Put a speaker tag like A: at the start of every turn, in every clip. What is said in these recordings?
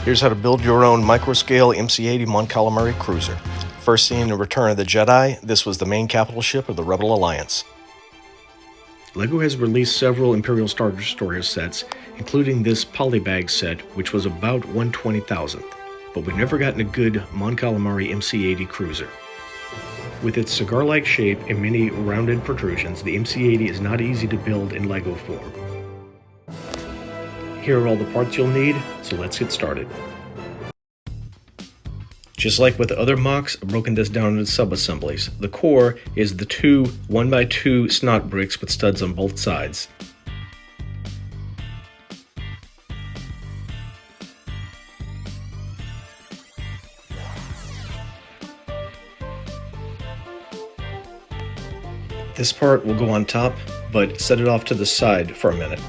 A: Here's how to build your own Microscale MC-80 Mon Calamari cruiser. First seen in Return of the Jedi, this was the main capital ship of the Rebel Alliance. LEGO has released several Imperial Star Destroyer sets, including this polybag set, which was about 1/20,000th, but we've never gotten a good Mon Calamari MC-80 cruiser. With its cigar-like shape and many rounded protrusions, the MC-80 is not easy to build in LEGO form. Here are all the parts you'll need, so let's get started. Just like with the other mocks, I've broken this down into sub-assemblies. The core is the two 1x2 snot bricks with studs on both sides. This part will go on top, but set it off to the side for a minute.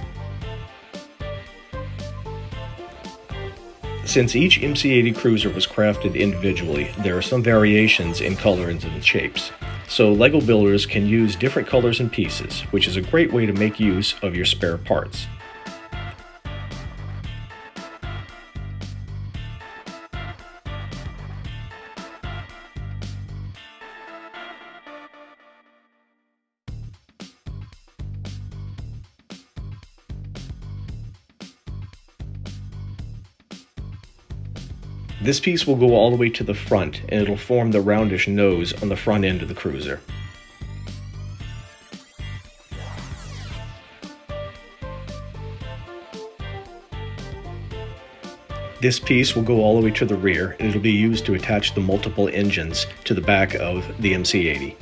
A: Since each MC-80 cruiser was crafted individually, there are some variations in colors and shapes. So LEGO builders can use different colors and pieces, which is a great way to make use of your spare parts. This piece will go all the way to the front, and it'll form the roundish nose on the front end of the cruiser. This piece will go all the way to the rear, and it'll be used to attach the multiple engines to the back of the MC-80.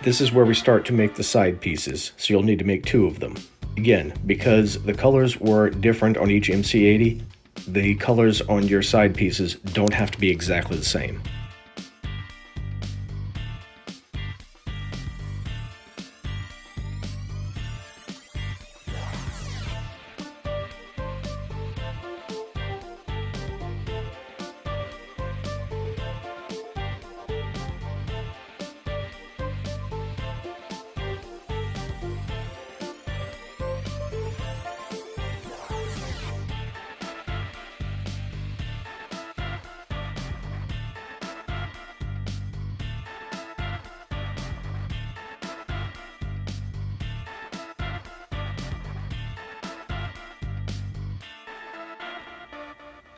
A: This is where we start to make the side pieces, so you'll need to make two of them. Again, because the colors were different on each MC-80, the colors on your side pieces don't have to be exactly the same.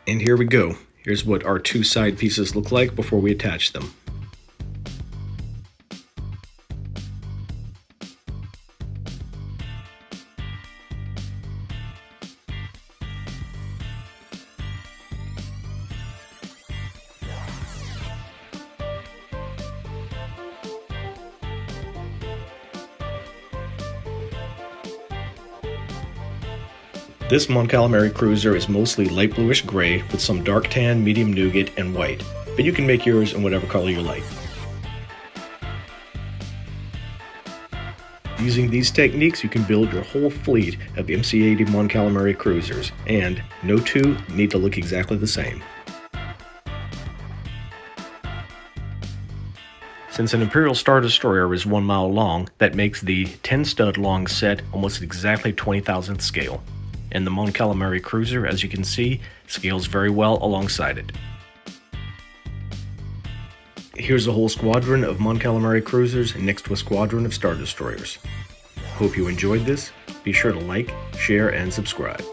A: And here we go. Here's what our two side pieces look like before we attach them. This Mon Calamari cruiser is mostly light bluish gray with some dark tan, medium nougat, and white, but you can make yours in whatever color you like. Using these techniques, you can build your whole fleet of MC-80 Mon Calamari cruisers, and no two need to look exactly the same. Since an Imperial Star Destroyer is 1 mile long, that makes the 10-stud long set almost exactly 20,000th scale. And the Mon Calamari cruiser, as you can see, scales very well alongside it. Here's a whole squadron of Mon Calamari cruisers next to a squadron of Star Destroyers. Hope you enjoyed this. Be sure to like, share, and subscribe.